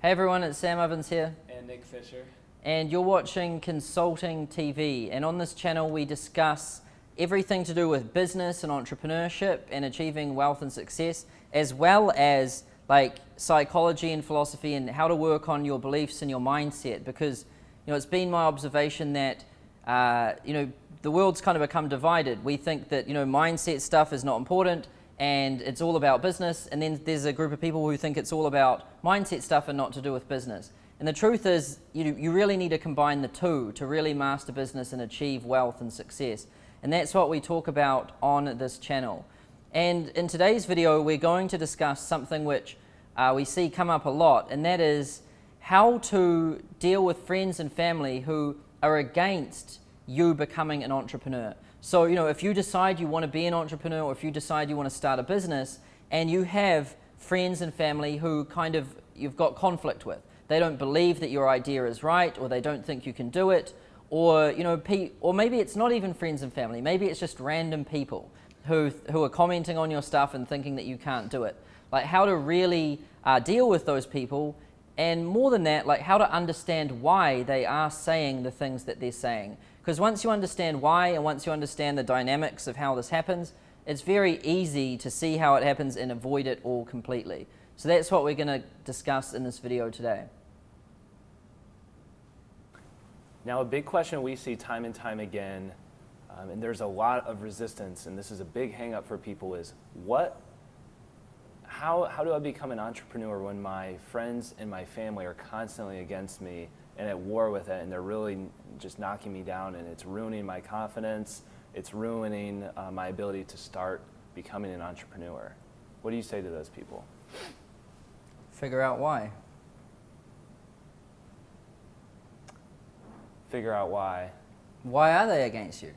Hey everyone, it's Sam Ovens here. And Nick Fisher. And you're watching Consulting TV. And on this channel we discuss everything to do with business and entrepreneurship and achieving wealth and success, as well as like psychology and philosophy and how to work on your beliefs and your mindset. Because it's been my observation that the world's kind of become divided. We think that mindset stuff is not important and it's all about business, and then there's a group of people who think it's all about mindset stuff and not to do with business. And the truth is, you really need to combine the two to really master business and achieve wealth and success. And that's what we talk about on this channel. And in today's video, we're going to discuss something which we see come up a lot, and that is how to deal with friends and family who are against you becoming an entrepreneur. So, if you decide you want to be an entrepreneur, or if you decide you want to start a business, and you have friends and family who you've got conflict with. They don't believe that your idea is right, or they don't think you can do it, or or maybe it's not even friends and family. Maybe it's just random people who are commenting on your stuff and thinking that you can't do it. Like how to really deal with those people, and more than that, like how to understand why they are saying the things that they're saying. Because once you understand why, and once you understand the dynamics of how this happens, it's very easy to see how it happens and avoid it all completely. So that's what we're going to discuss in this video today. Now, a big question we see time and time again, and there's a lot of resistance, and this is a big hang-up for people, is how do I become an entrepreneur when my friends and my family are constantly against me and at war with it, and they're really just knocking me down, and it's ruining my confidence, it's ruining my ability to start becoming an entrepreneur. What do you say to those people? Figure out why. Figure out why. Why are they against you?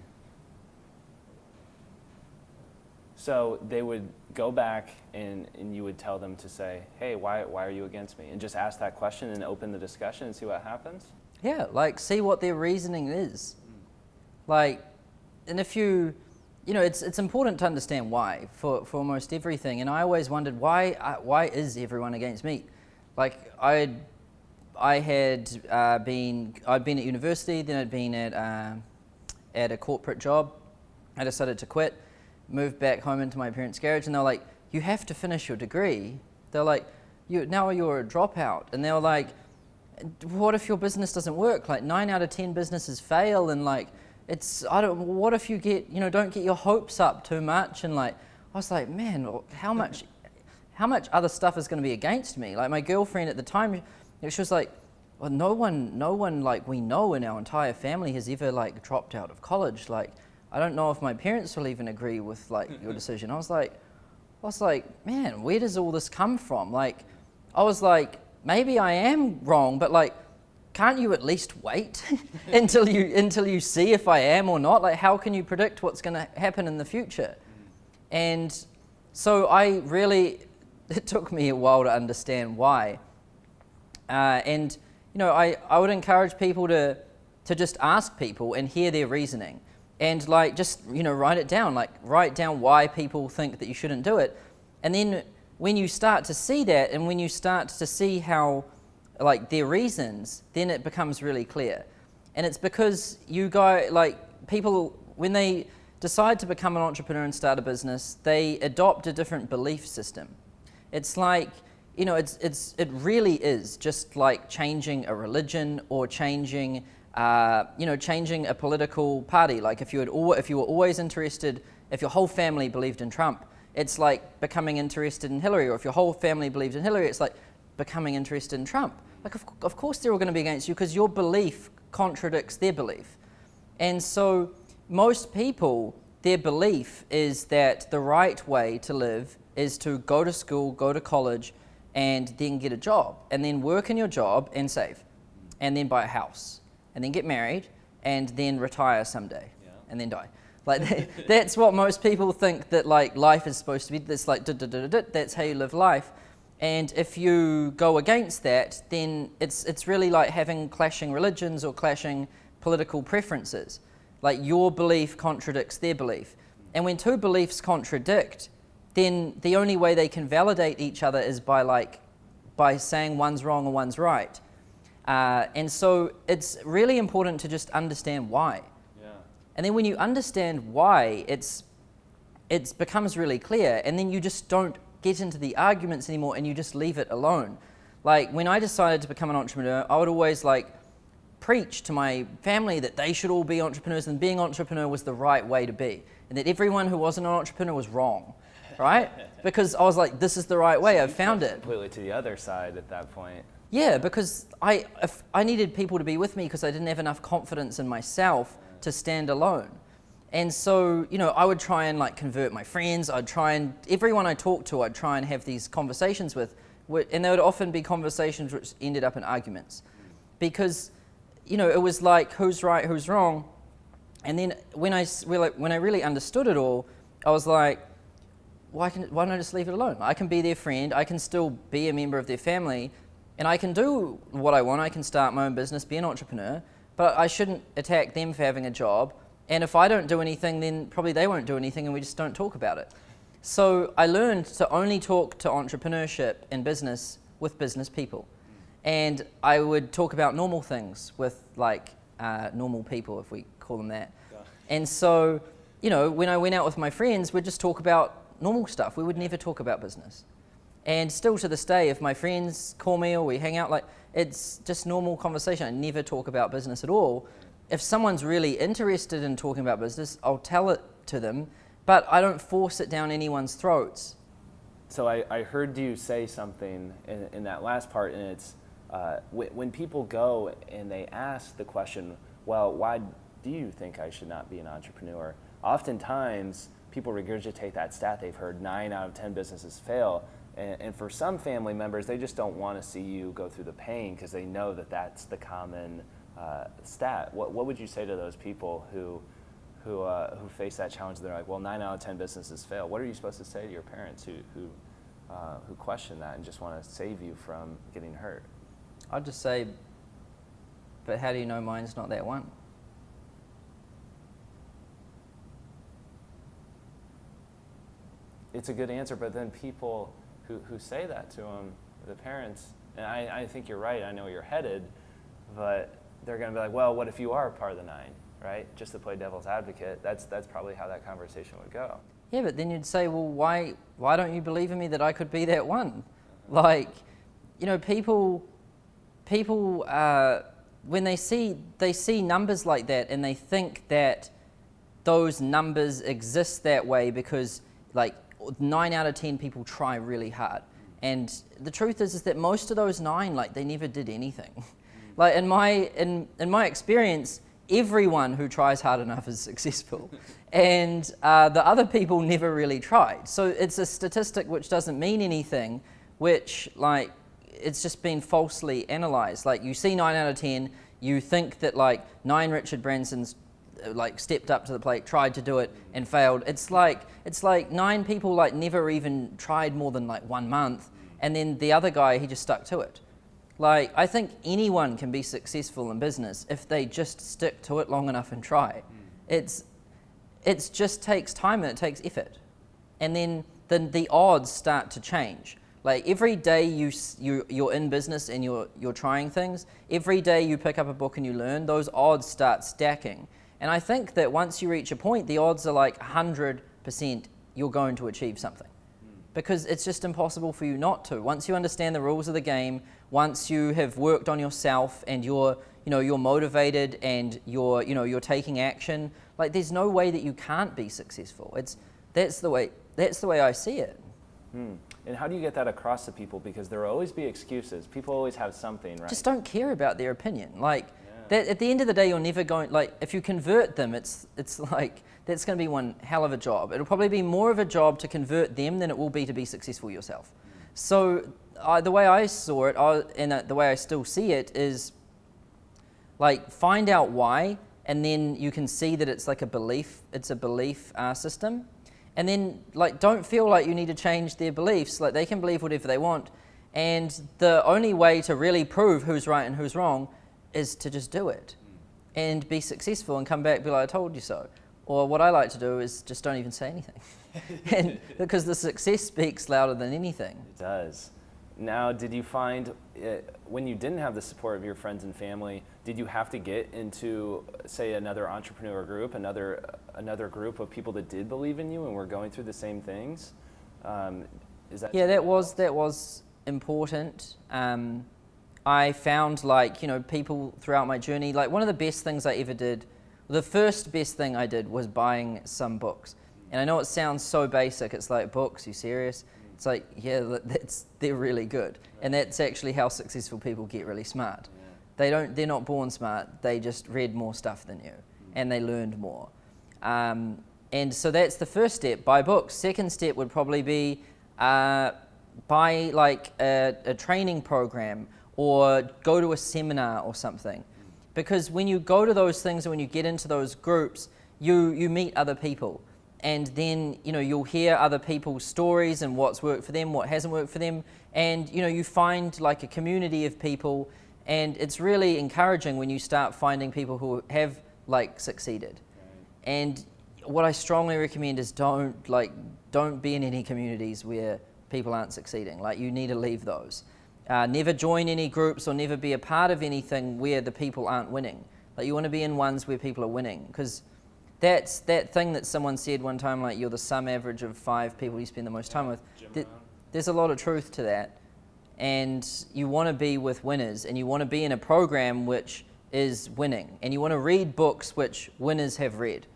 So they would go back and you would tell them to say, hey, why are you against me? And just ask that question and open the discussion and see what happens? Yeah, like see what their reasoning is. Like, and if it's important to understand why for almost everything. And I always wondered why is everyone against me? Like I'd been at university, then I'd been at a corporate job. I decided to quit, moved back home into my parents' garage, and they're like, you have to finish your degree. They're like, now you're a dropout. And they were like, what if your business doesn't work? Like 9 out of 10 businesses fail, and like what if you don't get your hopes up too much? And like I was like, man, how much other stuff is going to be against me? Like my girlfriend at the time, she was like, well, no one like we know in our entire family has ever like dropped out of college. Like, I don't know if my parents will even agree with like your decision. I was like, man, where does all this come from? Like, I was like, maybe I am wrong, but like, can't you at least wait until you see if I am or not? Like, how can you predict what's going to happen in the future? And so it took me a while to understand why. And I would encourage people to just ask people and hear their reasoning, and like just write it down. Like write down why people think that you shouldn't do it, and then when you start to see that, and when you start to see how like their reasons, then it becomes really clear. And it's because people, when they decide to become an entrepreneur and start a business, they adopt a different belief system. It's like it really is just like changing a religion or changing a political party. Like if you were always interested, if your whole family believed in Trump, it's like becoming interested in Hillary. Or if your whole family believed in Hillary, it's like becoming interested in Trump. Like of course they're all going to be against you because your belief contradicts their belief. And so most people, their belief is that the right way to live is to go to school, go to college, and then get a job, and then work in your job and save, and then buy a house, and then get married, and then retire someday, and then die. Like that's what most people think that like life is supposed to be. This like that's how you live life. And if you go against that, then it's really like having clashing religions or clashing political preferences. Like your belief contradicts their belief, and when two beliefs contradict, then the only way they can validate each other is by like by saying one's wrong or one's right. And so it's really important to just understand why. Yeah. And then when you understand why, it becomes really clear, and then you just don't get into the arguments anymore, and you just leave it alone. Like when I decided to become an entrepreneur, I would always preach to my family that they should all be entrepreneurs, and being an entrepreneur was the right way to be, and that everyone who wasn't an entrepreneur was wrong, right? Because I was like, this is the right way, I've found it. Completely to the other side at that point. Yeah, because I needed people to be with me because I didn't have enough confidence in myself to stand alone. And so, I would try and convert my friends. Everyone I talked to, I'd try and have these conversations with, and they would often be conversations which ended up in arguments. Because, it was like, who's right, who's wrong? And then when I really understood it all, I was like, why don't I just leave it alone? I can be their friend, I can still be a member of their family, and I can do what I want. I can start my own business, be an entrepreneur, but I shouldn't attack them for having a job. And if I don't do anything, then probably they won't do anything, and we just don't talk about it. So I learned to only talk to entrepreneurship and business with business people. And I would talk about normal things with normal people, if we call them that. Yeah. And so, when I went out with my friends, we'd just talk about normal stuff. We would never talk about business. And still to this day, if my friends call me or we hang out, it's just normal conversation. I never talk about business at all. If someone's really interested in talking about business, I'll tell it to them, but I don't force it down anyone's throats. So I heard you say something in that last part, and it's when people go and they ask the question, well, why do you think I should not be an entrepreneur? Oftentimes, people regurgitate that stat they've heard, 9 out of 10 businesses fail. And for some family members, they just don't want to see you go through the pain because they know that that's the common stat. What would you say to those people who face that challenge? They're like, well, 9 out of 10 businesses fail. What are you supposed to say to your parents who question that and just want to save you from getting hurt? I'd just say, but how do you know mine's not that one? It's a good answer, but then people who say that to them, the parents, and I think you're right, I know you're headed, but they're going to be like, well, what if you are part of the 9, right? Just to play devil's advocate, that's probably how that conversation would go. Yeah, but then you'd say, well, why don't you believe in me that I could be that one? People, when they see numbers like that, and they think that those numbers exist that way because 9 out of 10 people try really hard. And the truth is that most of those 9, they never did anything. In my experience, everyone who tries hard enough is successful. And the other people never really tried. So it's a statistic which doesn't mean anything, which it's just been falsely analyzed. You see 9 out of 10, you think that 9 Richard Bransons stepped up to the plate, tried to do it, and failed. It's like 9 people never even tried more than 1 month, and then the other guy, he just stuck to it. I think anyone can be successful in business if they just stick to it long enough and try. It's just takes time and it takes effort, and then the odds start to change. Every day you're in business and you're trying things, every day you pick up a book and you learn, those odds start stacking. And I think that once you reach a point, the odds are 100% you're going to achieve something. Because it's just impossible for you not to. Once you understand the rules of the game, once you have worked on yourself and you're motivated and you're taking action, there's no way that you can't be successful. That's the way I see it. And how do you get that across to people? Because there will always be excuses. People always have something, right? Just don't care about their opinion. That, at the end of the day, you're never going, if you convert them, it's that's going to be one hell of a job. It'll probably be more of a job to convert them than it will be to be successful yourself. So the way I saw it, and the way I still see it, is find out why, and then you can see that it's a belief system. And then don't feel like you need to change their beliefs. They can believe whatever they want. And the only way to really prove who's right and who's wrong is to just do it and be successful and come back and be like, I told you so. Or what I like to do is just don't even say anything. And because the success speaks louder than anything. It does. Now, did you find when you didn't have the support of your friends and family, did you have to get into, say, another entrepreneur group, another group of people that did believe in you and were going through the same things? Is that Yeah, that was important. I found, like, you know, people throughout my journey, like one of the best things I ever did, the first best thing I did was buying some books. And I know it sounds so basic. It's like, books, you serious? It's like, yeah, they're really good. And that's actually how successful people get really smart. They're not born smart. They just read more stuff than you, and they learned more. And so that's the first step, buy books. Second step would probably be buy like a training program or go to a seminar or something. Because when you go to those things and when you get into those groups, you meet other people. And then, you know, you'll hear other people's stories and what's worked for them, what hasn't worked for them. And, you know, you find like a community of people, and it's really encouraging when you start finding people who have like succeeded. And what I strongly recommend is don't be in any communities where people aren't succeeding. Like, you need to leave those. Never join any groups or never be a part of anything where the people aren't winning. Like, you want to be in ones where people are winning, because that's that thing that someone said one time, like, you're the sum average of 5 people you spend the most time with. There's a lot of truth to that. And you want to be with winners, and you want to be in a program which is winning, and you want to read books which winners have read.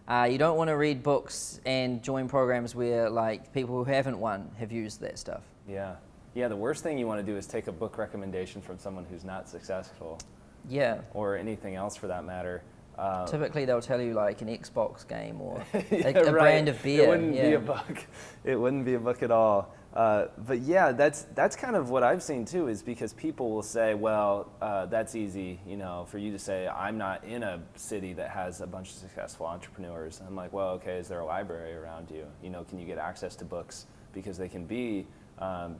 You don't want to read books and join programs where, like, people who haven't won have used that stuff. Yeah. Yeah, the worst thing you want to do is take a book recommendation from someone who's not successful. Yeah. Or anything else for that matter. Typically they'll tell you like an Xbox game or yeah, a brand of beer. It wouldn't be a book. It wouldn't be a book at all. But yeah, that's kind of what I've seen too, is because people will say, well, that's easy, you know, for you to say, I'm not in a city that has a bunch of successful entrepreneurs. I'm like, well, okay, is there a library around you? You know, can you get access to books? Because they can be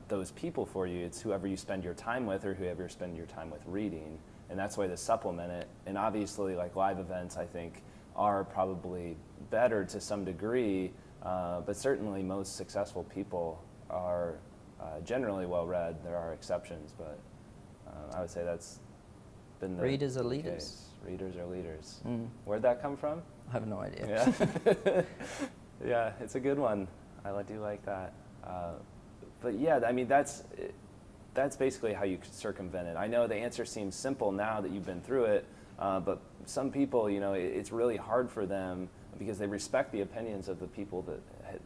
those people for you. It's whoever you spend your time with or whoever you spend your time with reading. And that's why to supplement it. And obviously, like, live events, I think, are probably better to some degree, but certainly most successful people are generally well-read. There are exceptions, but I would say that's been the Readers are the leaders. case. Readers are leaders. Mm. Where'd that come from? I have no idea. Yeah, yeah, it's a good one. I do like that. But yeah, I mean, that's basically how you circumvent it. I know the answer seems simple now that you've been through it, but some people, you know, it's really hard for them because they respect the opinions of the people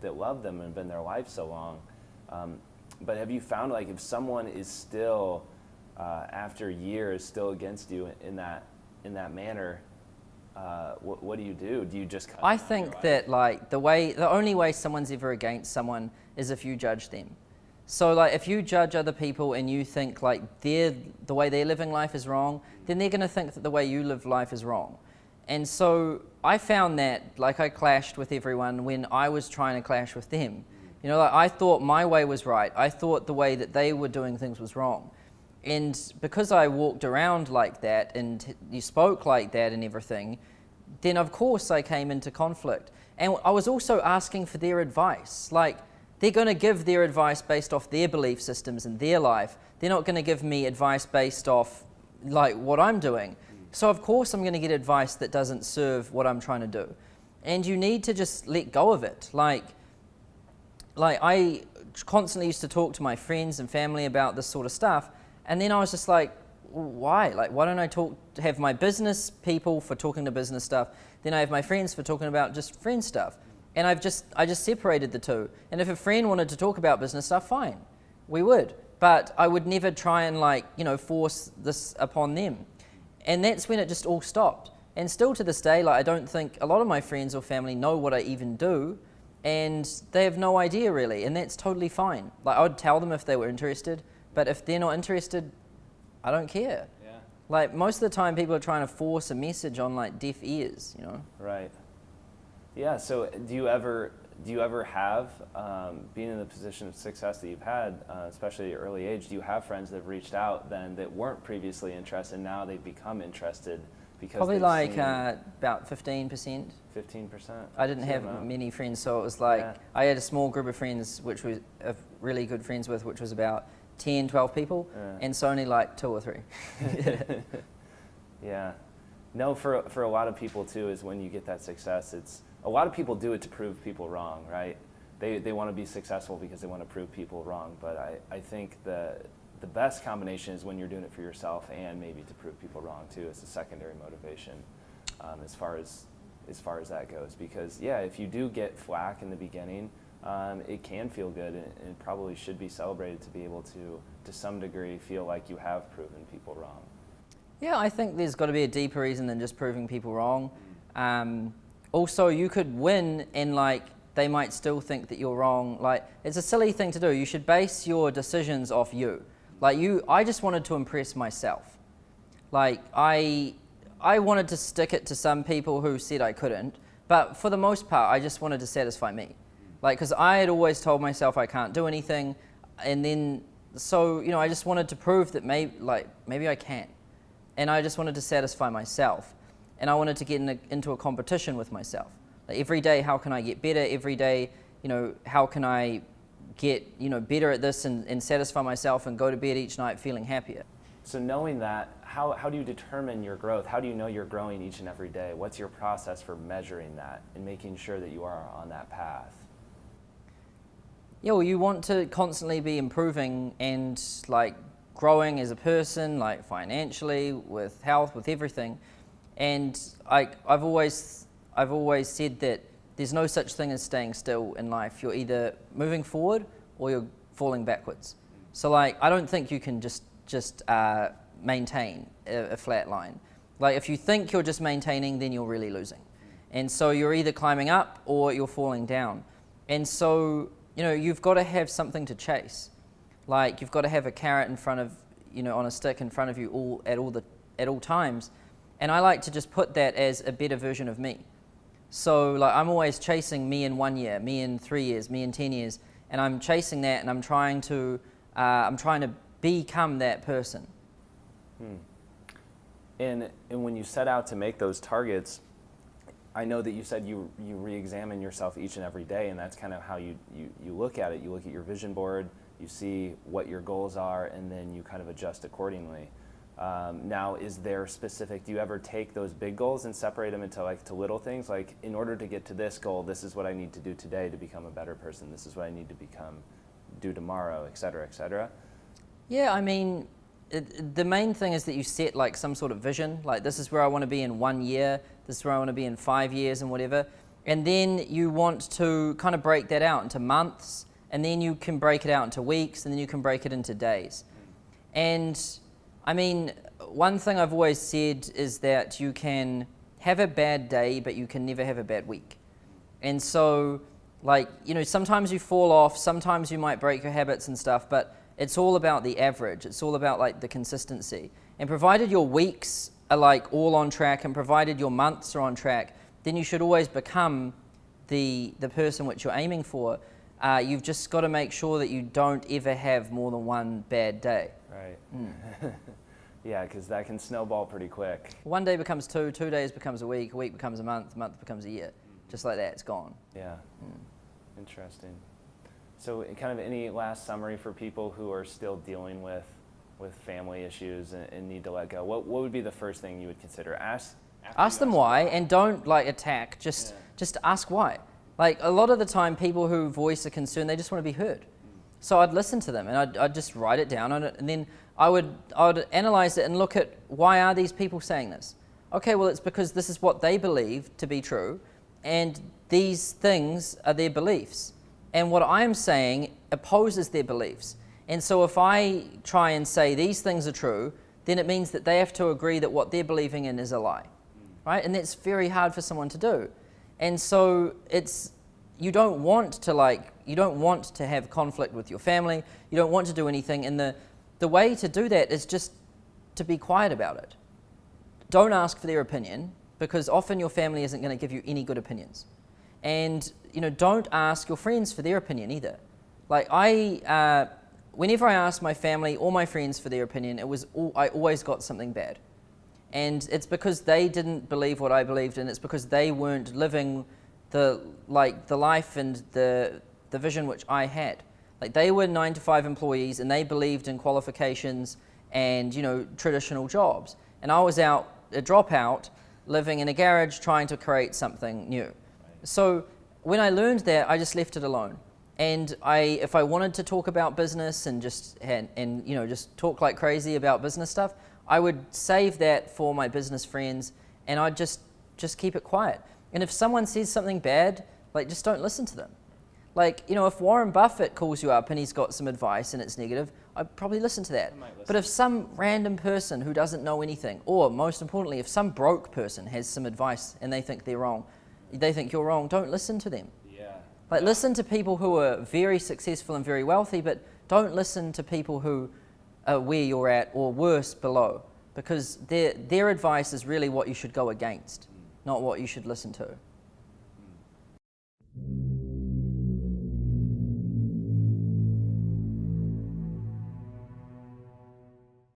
that love them and have been in their life so long. But have you found, like, if someone is still, after years, still against you in that manner, what do you do? Do you just cut I them out of think your life? that, like, the only way someone's ever against someone is if you judge them. So, like, if you judge other people and you think like the way they're living life is wrong, then they're going to think that the way you live life is wrong. And so I found that, like, I clashed with everyone when I was trying to clash with them. You know, like, I thought my way was right. I thought the way that they were doing things was wrong. And because I walked around like that and you spoke like that and everything, then of course I came into conflict. And I was also asking for their advice. Like, they're going to give their advice based off their belief systems and their life. They're not going to give me advice based off, like, what I'm doing. So of course I'm going to get advice that doesn't serve what I'm trying to do. And you need to just let go of it. Like I constantly used to talk to my friends and family about this sort of stuff, and then I was just like, why? Like, why don't I have my business people for talking to business stuff, then I have my friends for talking about just friend stuff. And I just separated the two. And if a friend wanted to talk about business stuff, fine, we would. But I would never try and, like, you know, force this upon them. And that's when it just all stopped. And still to this day, like, I don't think a lot of my friends or family know what I even do, and they have no idea really, and that's totally fine. Like, I would tell them if they were interested, but if they're not interested, I don't care. Yeah. Like, most of the time people are trying to force a message on, like, deaf ears, you know? Right. Yeah. So, do you ever have, being in the position of success that you've had, especially at your early age, do you have friends that have reached out then that weren't previously interested, and now they've become interested because Probably they've like seen about 15%. 15%? I didn't have many friends, so it was like, Yeah. I had a small group of friends, which was really good friends with, which was about 10, 12 people, Yeah. and it's only like 2 or 3. Yeah. No, for a lot of people too, is when you get that success, it's a lot of people do it to prove people wrong, right? They want to be successful because they want to prove people wrong. But I think the best combination is when you're doing it for yourself and maybe to prove people wrong too. It's a secondary motivation as far as that goes. Because yeah, if you do get flack in the beginning, it can feel good, and it probably should be celebrated to be able to some degree, feel like you have proven people wrong. Yeah, I think there's got to be a deeper reason than just proving people wrong. Also, you could win and like they might still think that you're wrong. Like, it's a silly thing to do. You should base your decisions off you. Like I just wanted to impress myself. Like I wanted to stick it to some people who said I couldn't, but for the most part, I just wanted to satisfy me. Like, because I had always told myself I can't do anything, and then so I just wanted to prove that maybe I can. And I just wanted to satisfy myself. And I wanted to get into a competition with myself. Like every day, how can I get better? Every day, how can I get, better at this and satisfy myself and go to bed each night feeling happier. So knowing that, how do you determine your growth? How do you know you're growing each and every day? What's your process for measuring that and making sure that you are on that path? Yeah, well, you want to constantly be improving and like growing as a person, like financially, with health, with everything. And I've always said that there's no such thing as staying still in life. You're either moving forward or you're falling backwards. So like, I don't think you can just maintain a flat line. Like if you think you're just maintaining, then you're really losing. And so you're either climbing up or you're falling down. And so, you've got to have something to chase. Like you've got to have a carrot in front of, on a stick in front of you at all times. And I like to just put that as a better version of me. So like I'm always chasing me in 1 year, me in 3 years, me in 10 years, and I'm chasing that, and I'm trying to become that person. And when you set out to make those targets, I know that you said you re-examine yourself each and every day, and that's kind of how you look at it. You look at your vision board, you see what your goals are, and then you kind of adjust accordingly. Now, is there specific, do you ever take those big goals and separate them into to little things? Like, in order to get to this goal, this is what I need to do today to become a better person. This is what I need to do tomorrow, et cetera, et cetera. Yeah, I mean, the main thing is that you set like some sort of vision. Like, this is where I want to be in 1 year. This is where I want to be in 5 years and whatever. And then you want to kind of break that out into months, and then you can break it out into weeks, and then you can break it into days. And I mean, one thing I've always said is that you can have a bad day, but you can never have a bad week. And so, sometimes you fall off, sometimes you might break your habits and stuff, but it's all about the average. It's all about the consistency. And provided your weeks are all on track, and provided your months are on track, then you should always become the person which you're aiming for. You've just got to make sure that you don't ever have more than one bad day. Right. Yeah, because that can snowball pretty quick. 1 day becomes 2, 2 days becomes a week becomes a month becomes a year. Just like that, it's gone. Yeah. Interesting. So kind of any last summary for people who are still dealing with family issues and need to let go? What would be the first thing you would consider? Ask them why, and don't attack. Just ask why. A lot of the time, people who voice a concern, they just want to be heard. So I'd listen to them, and I'd just write it down, and then I would analyze it and look at, why are these people saying this? Okay, well, it's because this is what they believe to be true, and these things are their beliefs. And what I'm saying opposes their beliefs. And so if I try and say these things are true, then it means that they have to agree that what they're believing in is a lie, right? And that's very hard for someone to do. And so you don't want to have conflict with your family. You don't want to do anything. And the way to do that is just to be quiet about it. Don't ask for their opinion, because often your family isn't going to give you any good opinions. And don't ask your friends for their opinion either. Whenever I asked my family or my friends for their opinion, I always got something bad. And it's because they didn't believe what I believed, and it's because they weren't living the life and the vision which I had. Like they were 9-to-5 employees and they believed in qualifications and, you know, traditional jobs. And I was a dropout, living in a garage trying to create something new. Right. So when I learned that, I just left it alone. And if I wanted to talk about business and just talk like crazy about business stuff, I would save that for my business friends, and I'd just keep it quiet. And if someone says something bad, like, just don't listen to them. Like, you know, if Warren Buffett calls you up and he's got some advice and it's negative, I'd probably listen to that. But if some random person who doesn't know anything, or most importantly, if some broke person has some advice and they think you're wrong, don't listen to them. Like, listen to people who are very successful and very wealthy, but don't listen to people who are where you're at or worse, below, because their advice is really what you should go against, not what you should listen to.